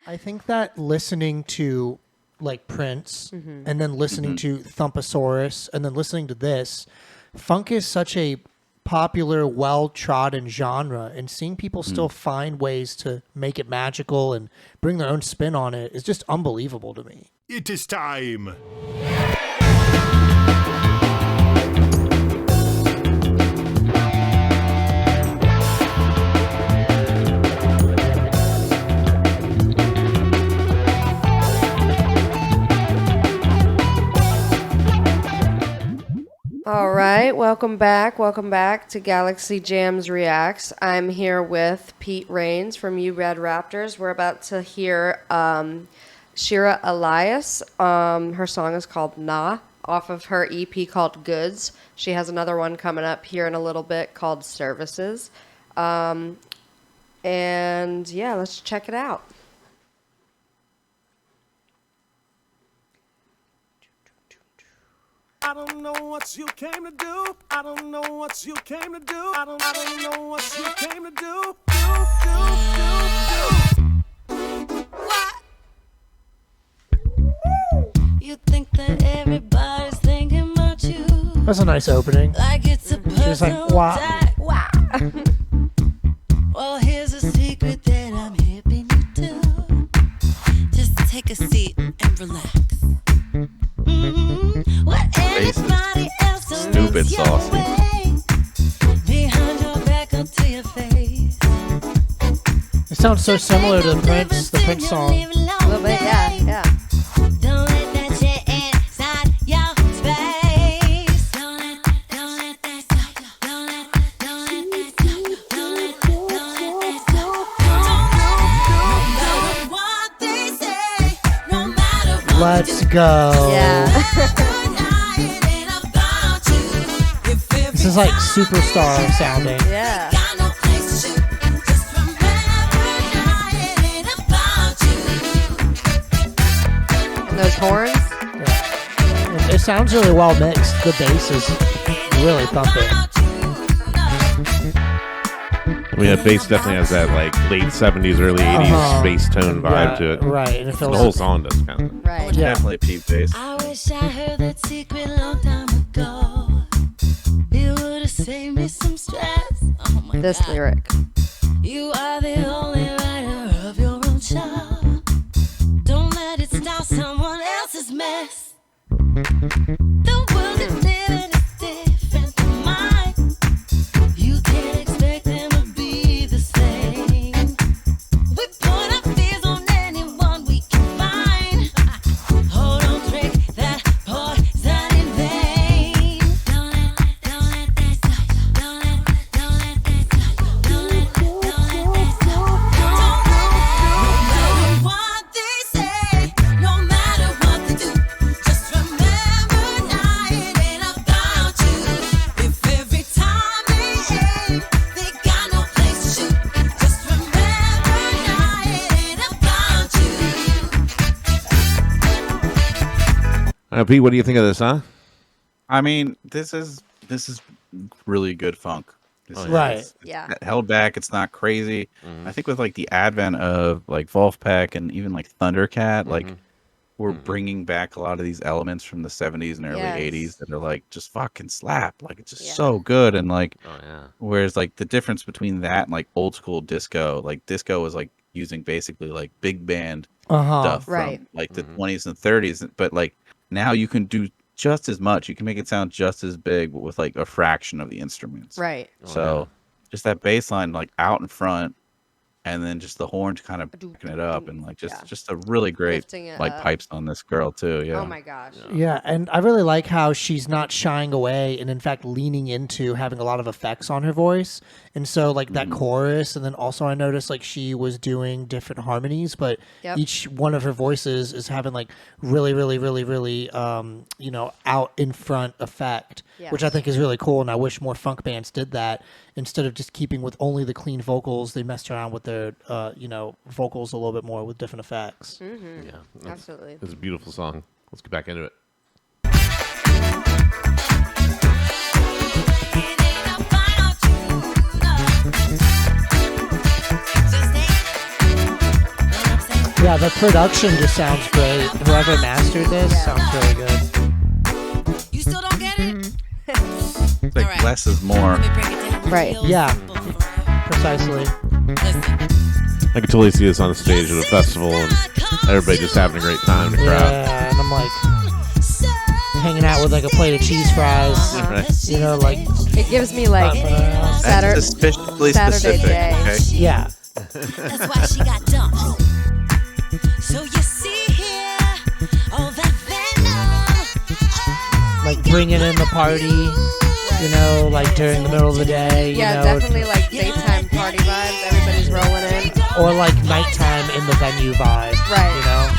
I think that listening to like Prince and then listening to Thumpasaurus and then listening to this, funk is such a popular, well-trodden genre, and seeing people still find ways to make it magical and bring their own spin on it is just unbelievable to me. It is time. All right, welcome back to Galaxy Jams Reacts. I'm here with Peat Rains from Bred Raptors. We're about to hear Shira Elias. Her song is called Nah, off of her EP called Goods. She has another one coming up here in a little bit called Services. And yeah, let's check it out. I don't know what you came to do. I don't know what you came to do. I don't know what you came to do. What? You think that everybody's thinking about you? That's a nice opening. Like it's a She's like, personal wow. attack. Wow. Well, here's a secret that I'm hipping you to. Just take a seat and relax. What anybody else Stupid sauce. behind your back up to your face. It sounds so similar to the Prince song. A little bit, yeah. Don't let that shit inside your space. Don't let that stop you. Don't let that stop you. Don't let that stop you. No matter what they say, no matter what Let's go. Yeah. This is like superstar sounding. Yeah. And those horns? Yeah. It sounds really well mixed. The bass is really thumping. I mean, the bass definitely has that like late 70s, early 80s bass tone vibe to it. Right. And it feels The whole song does kind of. Right. Yeah. Definitely Peat bass. I wish I heard that secret long time ago. It would have saved me some stress. Oh my This God. lyric. You are the only writer of your own show. Don't let it stop someone else's mess. The world is living is different from mine. You can't expect them to be the same. We put our fears on anyone we can find. Oh, don't drink that poison in vain. Don't let that stop you. Don't let that stop you. Don't let that stop you. No matter what they say, no matter what they do, just remember now it ain't about you. If every time they aim, they got no place to shoot, just remember now it ain't about you. Pete, what do you think of this, huh? I mean, this is really good funk. This is- Right. Yeah. held back. It's not crazy. I think with like the advent of like Wolfpack and even like Thundercat, like we're bringing back a lot of these elements from the 70s and early Yes. 80s that are like just fucking slap. Like it's just Yeah. so good. And like, Oh, yeah. whereas like the difference between that and like old school disco, like disco was like using basically like big band stuff Right. from like the 20s and 30s. But like now you can do just as much. You can make it sound just as big, but with like a fraction of the instruments. Right. So just that bass line like out in front, and then just the horns kind of backing it up, and like just a really great Lifting it like up. pipes on this girl too. Yeah. Oh my gosh. Yeah, and I really like how she's not shying away and in fact leaning into having a lot of effects on her voice. And so like that chorus, and then also I noticed like she was doing different harmonies, but Yep. each one of her voices is having like really out in front effect, which I Yes. think is really cool, and I wish more funk bands did that instead of just keeping with only the clean vocals. They messed around with their vocals a little bit more with different effects. Mm-hmm. Yeah. Absolutely. It's a beautiful song. Let's get back into it. Yeah, the production just sounds great. Whoever mastered this sounds really good. You still don't get it? It's like Alright. less is more. Let me break it down Right. real Yeah. simple for real. Precisely. Listen. I could totally see this on the stage at a festival and everybody just having a great time in the crowd. Yeah, and I'm like hanging out with like a plate of cheese fries. Right. You know, like It gives me like That's Saturday suspiciously Saturday specific. day. Okay. yeah. That's why she got dumped. So you see here, all that venom. Like bringing in the party. You know, like during the middle of the day. You Yeah, know, definitely like daytime party vibes. Everybody's rolling in. or like nighttime in the venue vibe. Right. You know.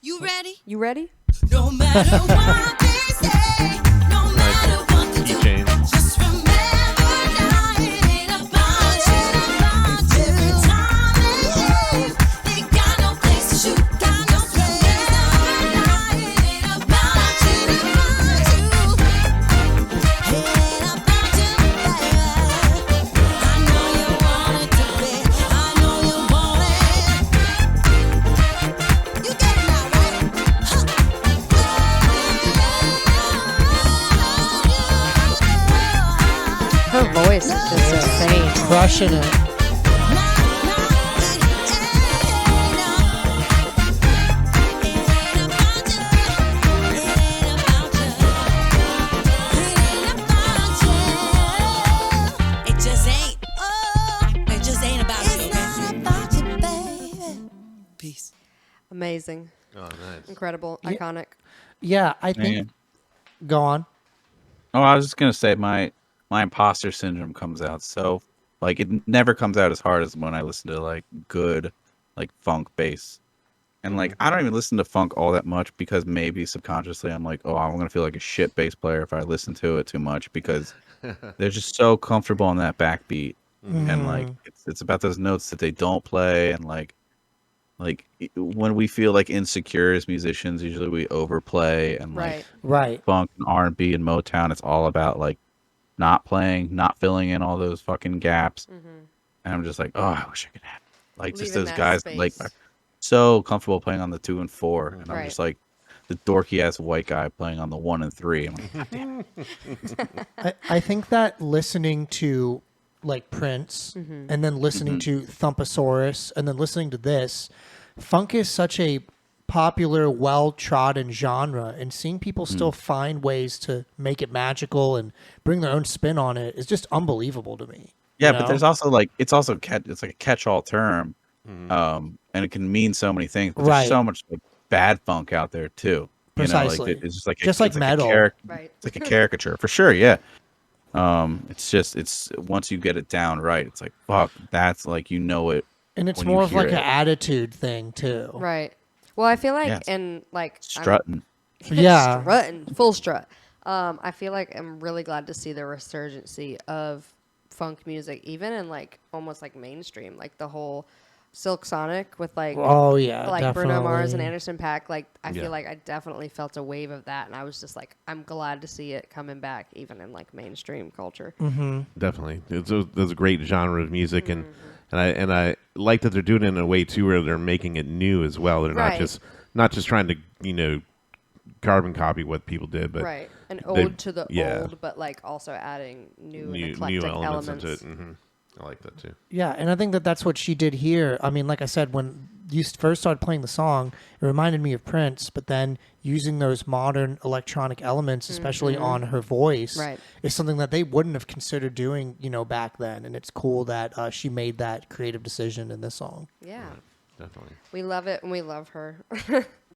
You ready? You ready? No matter what they say, no matter what they Key do, change. just remember now it ain't about you. Every time they leave, they got no place to shoot, got no place now it ain't about you. Ain't about you, baby. I know you want it to be, I know you want it. You get it now, right? Her voice is just insane. Crushing it. Peace. Amazing. Oh, nice. Incredible. Iconic. Yeah, I think. Yeah. Go on. Oh, I was just gonna say my imposter syndrome comes out so like it never comes out as hard as when I listen to like good like funk bass. And like I don't even listen to funk all that much because maybe subconsciously I'm like, oh, I'm gonna feel like a shit bass player if I listen to it too much because they're just so comfortable in that backbeat. And like it's about those notes that they don't play and like when we feel like insecure as musicians, usually we overplay and like Right. Right. funk and R&B and Motown, it's all about like not playing, not filling in all those fucking gaps. And I'm just like, oh, I wish I could have like just Leaving those that guys like space. are so comfortable playing on the 2 and 4, and I'm Right. just like the dorky ass white guy playing on the 1 and 3. I'm like, God damn it. I think that listening to like Prince and then listening to Thumpasaurus and then listening to this, funk is such a popular, well-trodden genre, and seeing people still find ways to make it magical and bring their own spin on it is just unbelievable to me. Yeah, you but know? there's also like it's like a catch-all term, and it can mean so many things. But Right. there's so much like bad funk out there too. Precisely. You know, like it's just like Just like metal. Right. It's like a caricature for sure. Yeah. It's once you get it down right, it's like fuck. That's like it. And it's when you more of hear like an it. attitude thing too. Right. Well, I feel like Yes. in like I'm- Strutting. Yeah. strutting, full strut. I feel like I'm really glad to see the resurgency of funk music, even in like almost like mainstream, like the whole Silk Sonic with like Oh yeah, like definitely. Bruno Mars and Anderson .Paak. Like I Yeah. feel like I definitely felt a wave of that, and I was just like, I'm glad to see it coming back, even in like mainstream culture. Definitely, there's a great genre of music, and I like that they're doing it in a way too where they're making it new as well. They're Right. not just trying to carbon copy what people did, but Right. An they- ode to the yeah. old, but like also adding new and new eclectic elements elements. into it. I like that too. Yeah, and I think that that's what she did here. I mean, like I said, when you first started playing the song, it reminded me of Prince, but then using those modern electronic elements, especially on her voice, Right. is something that they wouldn't have considered doing, back then. And it's cool that she made that creative decision in this song. Yeah. Definitely. We love it and we love her.